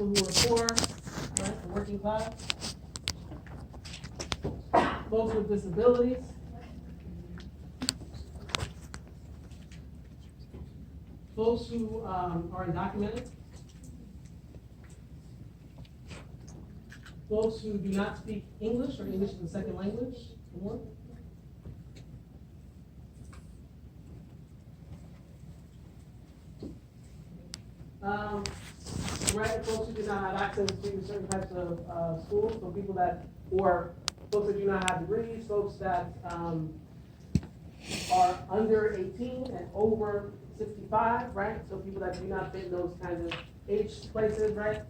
people who are poor, right, the working class, folks with disabilities, folks who are undocumented, folks who do not speak English or English as a second language, or right, folks who do not have access to certain types of schools, so people that, or folks that do not have degrees, folks that are under 18 and over 65, right? So people that do not fit in those kinds of age places, right?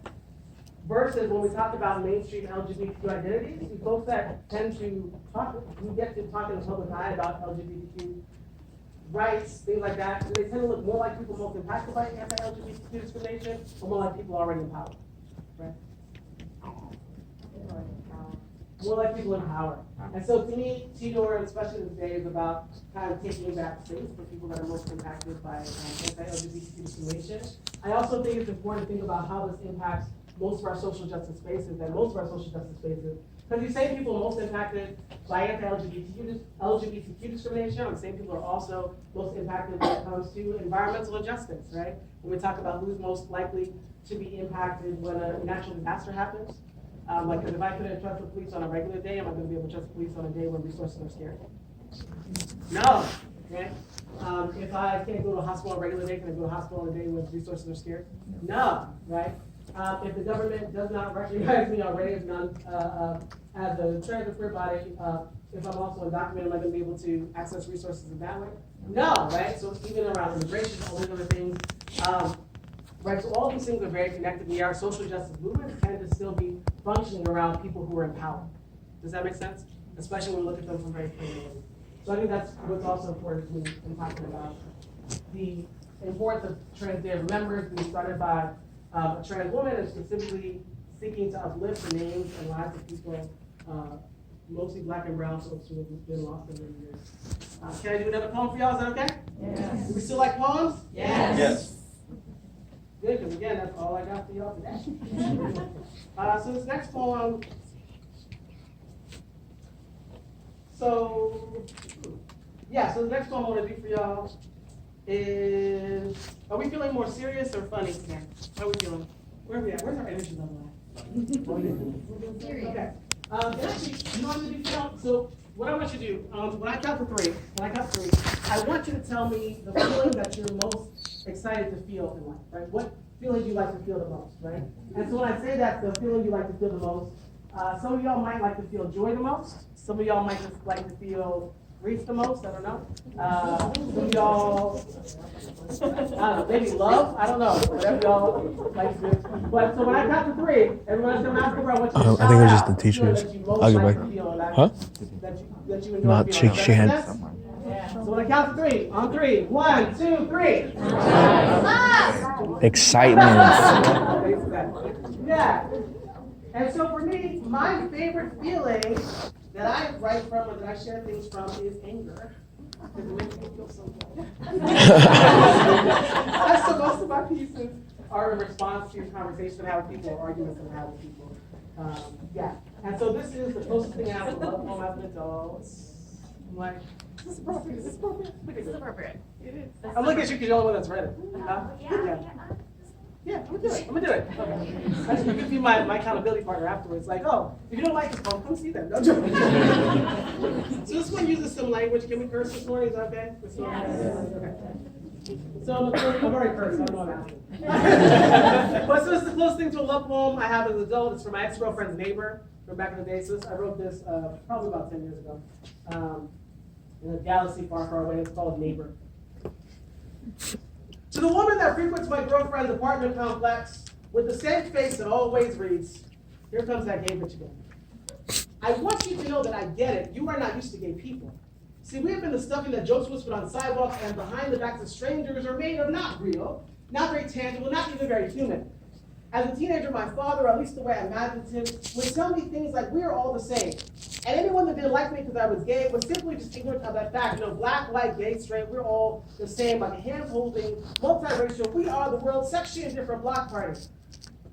Versus when we talk about mainstream LGBTQ identities, the folks that tend to talk, we get to talk in the public eye about LGBTQ rights, things like that, do they tend to look more like people most impacted by anti-LGBTQ discrimination, or more like people already in power, right? More like people in power. And so to me, Tidor, especially today, is about kind of taking back space for people that are most impacted by anti-LGBTQ discrimination. I also think it's important to think about how this impacts most of our social justice spaces, because these same people most impacted by anti-LGBTQ discrimination are the same people who are also most impacted when it comes to environmental injustice, right? When we talk about who's most likely to be impacted when a natural disaster happens. Like, if I couldn't trust the police on a regular day, am I going to be able to trust the police on a day when resources are scarce? No, okay? If I can't go to a hospital on a regular day, can I go to a hospital on a day when resources are scarce? No, right? If the government does not recognize me already as a transgender body, if I'm also undocumented, am I going to be able to access resources in that way? No, right? So even around immigration, all these other things, right? So all these things are very connected. Our social justice movements tend to still be functioning around people who are in power. Does that make sense? Especially when we look at them from very clear ways. So I think that's what's also important to me in talking about the importance of transgender members being started by a trans woman and specifically seeking to uplift the names and lives of people, mostly Black and brown folks who have been lost in their years. Can I do another poem for y'all? Is that okay? Yes. Do we still like poems? Yes. Yes. Good, because again, that's all I got for y'all today. So this next poem, so the next poem I want to do for y'all is, are we feeling more serious or funny today? How are we feeling? Where are we at? Where's our energy level at? Serious. Okay. Actually, you know what I'm going to do? So what I want you to do, when I count to three, I want you to tell me the feeling that you're most excited to feel in life, right? What feeling do you like to feel the most, right? And so when I say that, the feeling you like to feel the most, some of y'all might like to feel joy the most. Some of y'all might just like to feel grief the most. I don't know. Some of y'all, I don't know, maybe love. I don't know. Whatever y'all like to do. But so when I count to three, everyone's gonna ask over. I want you to shout I think it was just out the t-shirts. that you most I'll get like back. to feel in life. Huh? That you enjoy Not feeling. shake Does that make hands. sense? So when I count to three, on three, 1, 2, 3. Excitement. Yeah. And so for me, my favorite feeling that I write from or that I share things from is anger. Because it makes me feel so good. So most of my pieces are in response to conversations I have with people or arguments that I have with people. Yeah. And so this is the closest thing I have to love poem as an adult. I'm like, is this appropriate? Is this appropriate? This is appropriate. It is. I'm looking at you because you're the only one that's read it. Yeah, I'm gonna do it. Okay. You can be my accountability partner afterwards. Like, oh, if you don't like this poem, come see them. No joke. So this one uses some language. Can we curse this morning? Is that okay? Okay. So I'm already cursed. I don't know what I'm asking. But so this is the closest thing to a love poem I have as an adult. It's from my ex-girlfriend's neighbor from back in the day. So I wrote this probably about 10 years ago. In a galaxy far, far away. It's called Neighbor. To the woman that frequents my girlfriend's apartment complex with the same face that always reads, here comes that gay bitch again. I want you to know that I get it. You are not used to gay people. See, we have been the stuffing that jokes whispered on sidewalks and behind the backs of strangers are made of not real, not very tangible, not even very human. As a teenager, my father, or at least the way I imagined him, would tell me things like, we are all the same. And anyone that didn't like me because I was gay was simply just ignorant of that fact. You know, black, white, gay, straight, we're all the same, like a hand-holding, multiracial, we are the world's section in different block parties.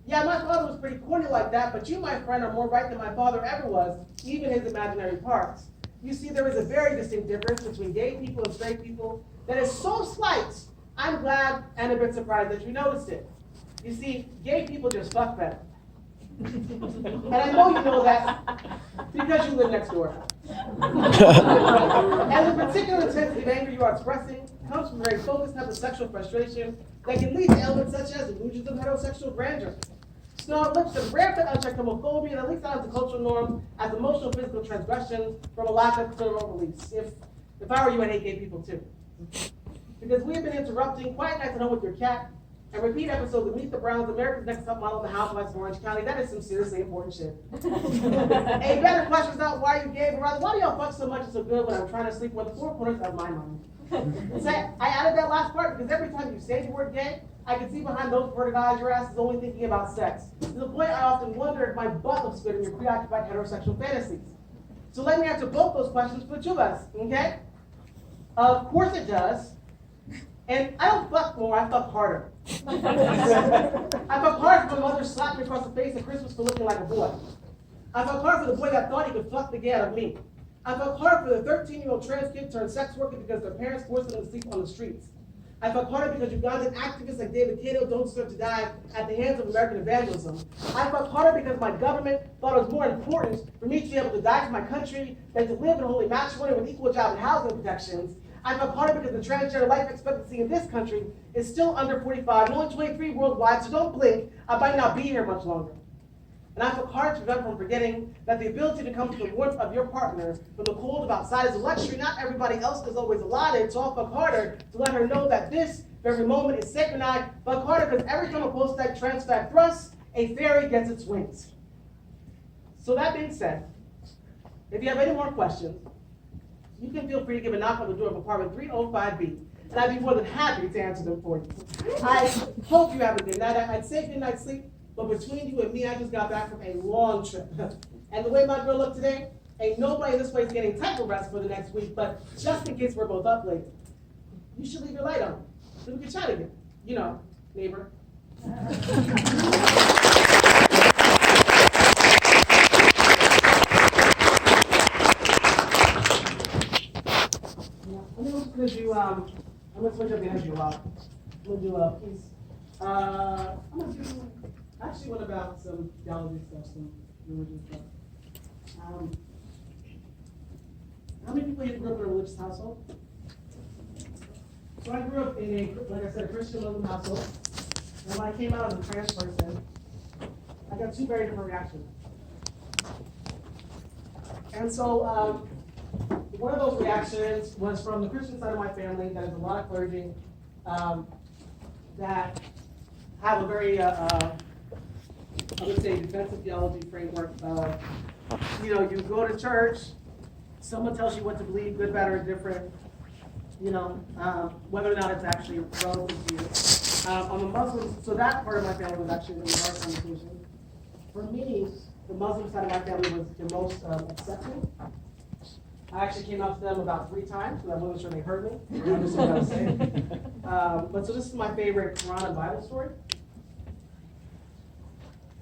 Yeah, my father was pretty corny like that, but you, my friend, are more right than my father ever was, even his imaginary parts. You see, there is a very distinct difference between gay people and straight people that is so slight, I'm glad and a bit surprised that you noticed it. You see, gay people just fuck better. And I know you know that because you live next door. And the particular intensity of anger you are expressing comes from a very focused type of sexual frustration that can lead to elements such as illusions of heterosexual grandeur, snarled lips, and rampant unchecked homophobia that leaks out into cultural norms as emotional physical transgressions from a lack of clear release. If I were you, I'd hate gay people too. Because we have been interrupting quiet nights at home with your cat and repeat episodes of Meet the Browns, America's Next Top Model, and the Housewives of Orange County. That is some seriously important shit. A better question is not why you gay, but rather why do y'all fuck so much and so good when I'm trying to sleep with the four corners of my mind? So I added that last part because every time you say the word gay, I can see behind those averted eyes your ass is only thinking about sex. To the point I often wonder if my butt looks good in your preoccupied heterosexual fantasies. So let me answer both those questions for the two of us, okay? Of course it does. And I don't fuck more, I fuck harder. I fuck hard for my mother slapped me across the face at Christmas for looking like a boy. I fuck hard for the boy that thought he could fuck the gay out of me. I fuck hard for the 13-year-old trans kid turned sex worker because their parents forced them to sleep on the streets. I fuck harder because Ugandan activists like David Cato don't deserve to die at the hands of American evangelism. I fuck harder because my government thought it was more important for me to be able to die for my country than to live in holy matrimony with equal job and housing protections. I fuck harder because the transgender life expectancy in this country is still under 45 and only 23 worldwide, so don't blink, I might not be here much longer. And I fuck hard to prevent from forgetting that the ability to come to the warmth of your partner from the cold of outside is a luxury not everybody else is always allotted, so I'll fuck harder to let her know that this very moment is sacred. And I fuck harder because every time a post-tech trans fat thrusts, a fairy gets its wings. So that being said, if you have any more questions, you can feel free to give a knock on the door of apartment 305B, and I'd be more than happy to answer them for you. I hope you have a good night. I'd say good night sleep, but between you and me, I just got back from a long trip. And the way my girl looked today, ain't nobody in this place getting type of rest for the next week, but just in case we're both up late, you should leave your light on, so we can chat again. You know, neighbor. I'm gonna switch up the energy a lot. I'm gonna do a piece. I'm gonna do actually one about some theology stuff, some religion stuff. How many people here grew up in a religious household? So I grew up in a, like I said, a Christian Muslim household. And when I came out as a trans person, I got two very different reactions. And so, one of those reactions was from the Christian side of my family. That is a lot of clergy that have a very, I would say, defensive theology framework. You know, you go to church, someone tells you what to believe, good, bad, or different. You know, whether or not it's actually relevant to you. I'm a Muslim, so that part of my family was actually a really hard conversation. For me, the Muslim side of my family was the most accepting. I actually came out to them about 3 times, because I wasn't sure they heard me. I understood what I was saying. But so this is my favorite Quran and Bible story.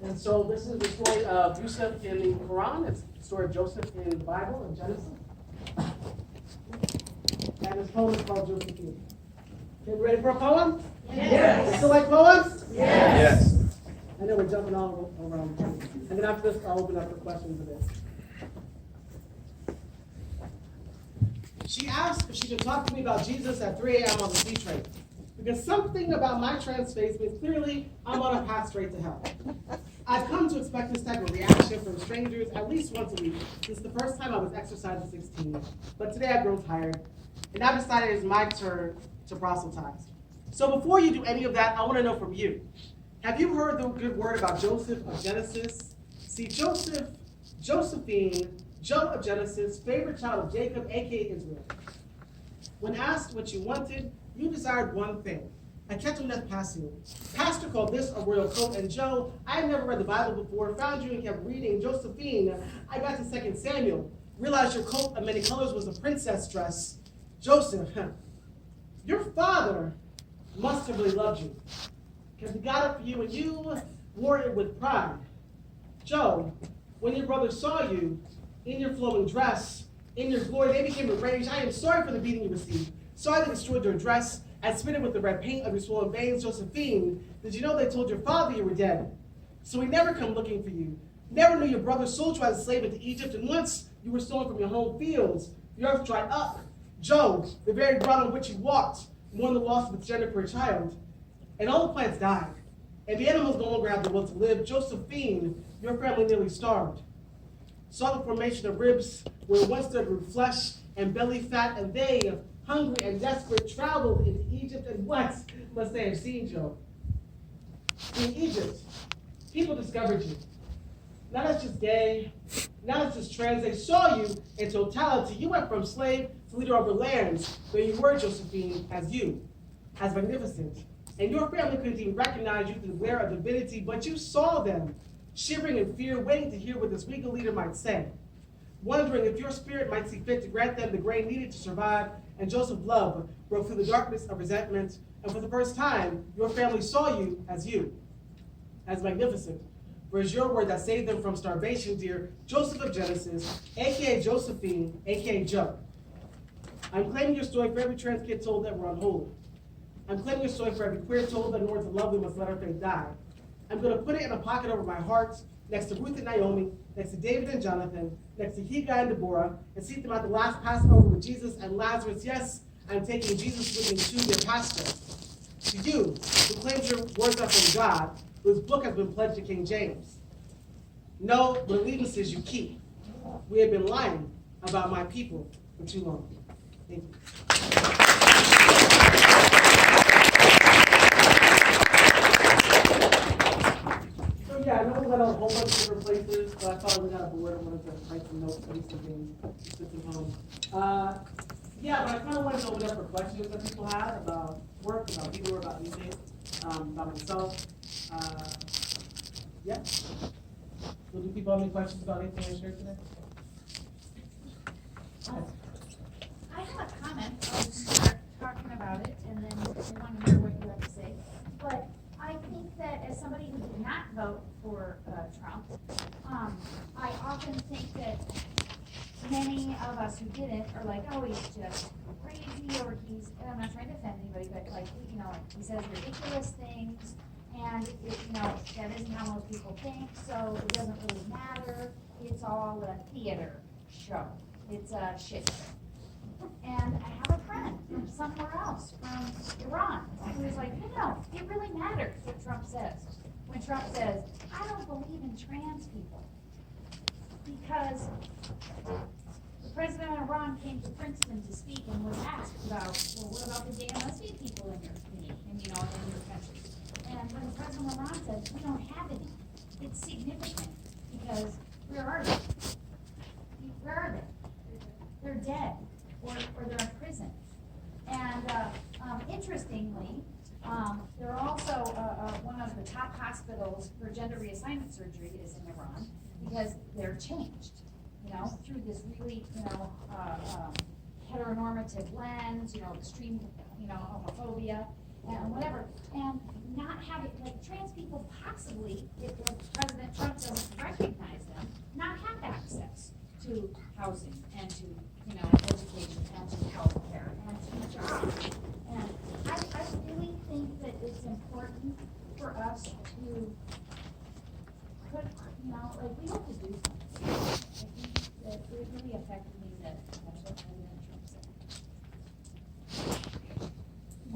And so this is the story of Yusuf in the Quran. It's the story of Joseph in the Bible, in Genesis. And this poem is called Josephine. Okay, ready for a poem? Yes. Still like poems? Yes. I know we're jumping all around. And then after this, I'll open up for questions a bit. She asked if she could talk to me about Jesus at 3 a.m. on the C train. Because something about my trans face means clearly I'm on a path straight to hell. I've come to expect this type of reaction from strangers at least once a week since the first time I was exercised at 16. But today I've grown tired, and I've decided it's my turn to proselytize. So before you do any of that, I want to know from you. Have you heard the good word about Joseph of Genesis? See, Josephine, Joe of Genesis, favorite child of Jacob, aka Israel. When asked what you wanted, you desired one thing, a ketumeth pasu. Pastor called this a royal coat, and Joe, I had never read the Bible before, found you and kept reading. Josephine, I got to 2 Samuel, realized your coat of many colors was a princess dress. Joseph, your father must have really loved you, because he got up for you, and you wore it with pride. Joe, when your brothers saw you in your flowing dress, in your glory, they became enraged. I am sorry for the beating you received. Sorry they destroyed your dress and smeared it with the red paint of your swollen veins. Josephine, did you know they told your father you were dead? So he never come looking for you. Never knew your brother sold you as a slave into Egypt, and once you were stolen from your home fields, the earth dried up. Job, the very ground on which you walked, mourned the loss of its gender for a child. And all the plants died, and the animals no longer have the will to live. Josephine, your family nearly starved. Saw the formation of ribs where once there grew flesh and belly fat, and they, hungry and desperate, traveled into Egypt. And what must they have seen, Job? In Egypt, people discovered you. Not as just gay, not as just trans. They saw you in totality. You went from slave to leader over lands, where you were, Josephine, as you, as magnificent. And your family couldn't even recognize you through the glare of divinity, but you saw them, shivering in fear, waiting to hear what this regal leader might say, wondering if your spirit might see fit to grant them the grain needed to survive. And Joseph's love broke through the darkness of resentment, and for the first time, your family saw you, as magnificent. For it's your word that saved them from starvation, dear Joseph of Genesis, a.k.a. Josephine, a.k.a. Joe. I'm claiming your story for every trans kid told that we're unholy. I'm claiming your story for every queer told that in order to love we must let our faith die. I'm going to put it in a pocket over my heart, next to Ruth and Naomi, next to David and Jonathan, next to Hegai and Deborah, and seat them at the last Passover with Jesus and Lazarus. Yes, I'm taking Jesus with me to your pastor. To you, who claims your words are from God, whose book has been pledged to King James. No, the allegiances you keep. We have been lying about my people for too long. Thank you. So yeah, I know we went on a whole bunch of different places, but I thought we got a board. I wanted to write some notes, maybe some things, sit at home. Yeah, but I kind of wanted to open up for questions that people had about work, about people, about anything, about myself. Yeah. So do people have any questions about anything I shared today? I have a comment. I'll just start talking about it, and then I want to hear what you have to say. But I think that as somebody who did not vote for Trump, I often think that many of us who didn't are like, oh, he's just crazy, or he's, and I'm not trying to offend anybody, but like, you know, he says ridiculous things, and it, you know, that isn't how most people think, so it doesn't really matter. It's all a theater show. It's a shit show. And I have a friend from somewhere else, from Iran, who was like, no, it really matters what Trump says. When Trump says, I don't believe in trans people. Because the president of Iran came to Princeton to speak and was asked about, well, what about the gay and lesbian people in your community, and you know, in your country? And when the president of Iran said, we don't have any, it's significant, because where are they? Where are they? They're dead, or they're in prison. And interestingly, they're also one of the top hospitals for gender reassignment surgery is in Iran, because they're changed, you know, through this really, you know, heteronormative lens, you know, extreme, you know, homophobia and whatever, and not having, like, trans people possibly, if President Trump doesn't recognize them, not have access to housing and to, you know, education and to health care and to jobs. And I really think that it's important for us to put, you know, like, we have to do something. I think that it really affected me that that's what President Trump said.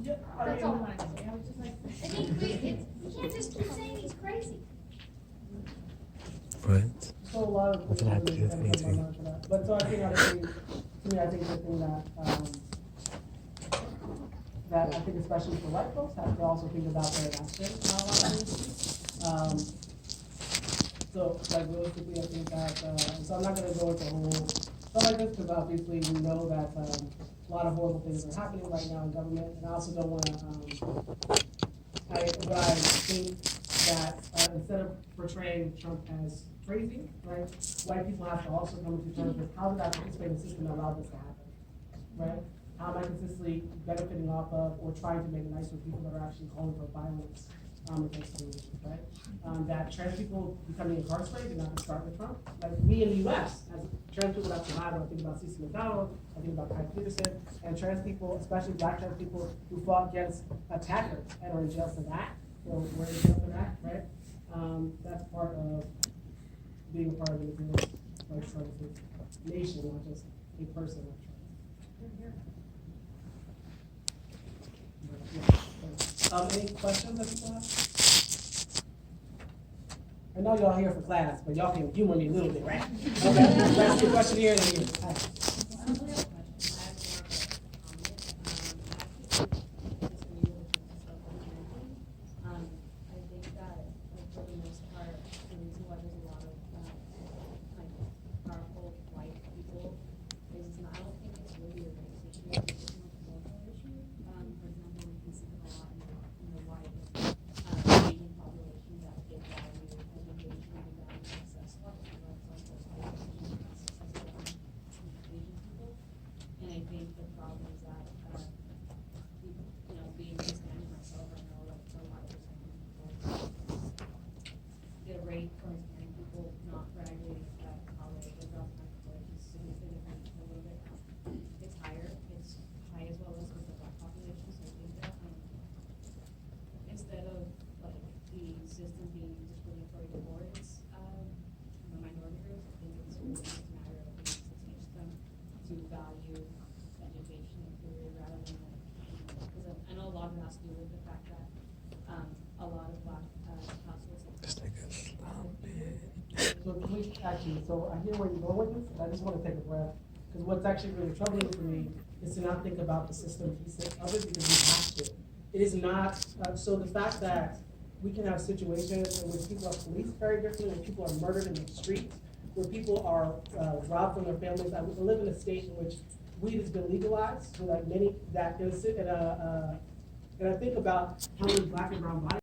Yeah, That's all I wanted to say. I was just like, I think we can't just keep saying he's crazy. Right. So a lot of What happened to me too? But so I think honestly, to me, I think the thing that I think especially for white folks have to also think about their accent on a lot of things. So like realistically, I think that so I'm not going to go into a whole stuff like this because obviously we know that a lot of horrible things are happening right now in government, and I also don't want to. But I think that instead of portraying Trump as crazy, right, white people have to also come to terms with how did I participate in the system that allowed this to happen, right? How am I consistently benefiting off of or trying to make nice with people that are actually calling for violence against communities, right? That trans people becoming incarcerated did not start with Trump. Like we in the US, as trans people that survived, I think about Cece McDonald, I think about Kai Peterson, and trans people, especially black trans people who fought against attackers and are in jail for that, or were in jail for that, right? That's part of being a part of the indigenous rights services nation, not just a person. Any questions that people have? I know y'all here for class, but y'all can humor me a little bit, right? Okay, let's get a question here and then here. So I hear where you're going with this, and I just want to take a breath, because what's actually really troubling for me is to not think about the system piece of it, because we have to. It is not, so the fact that we can have situations in which people are policed very differently, where people are murdered in the streets, where people are robbed from their families. I live in a state in which weed has been legalized, so that many, that innocent, and I think about how many black and brown bodies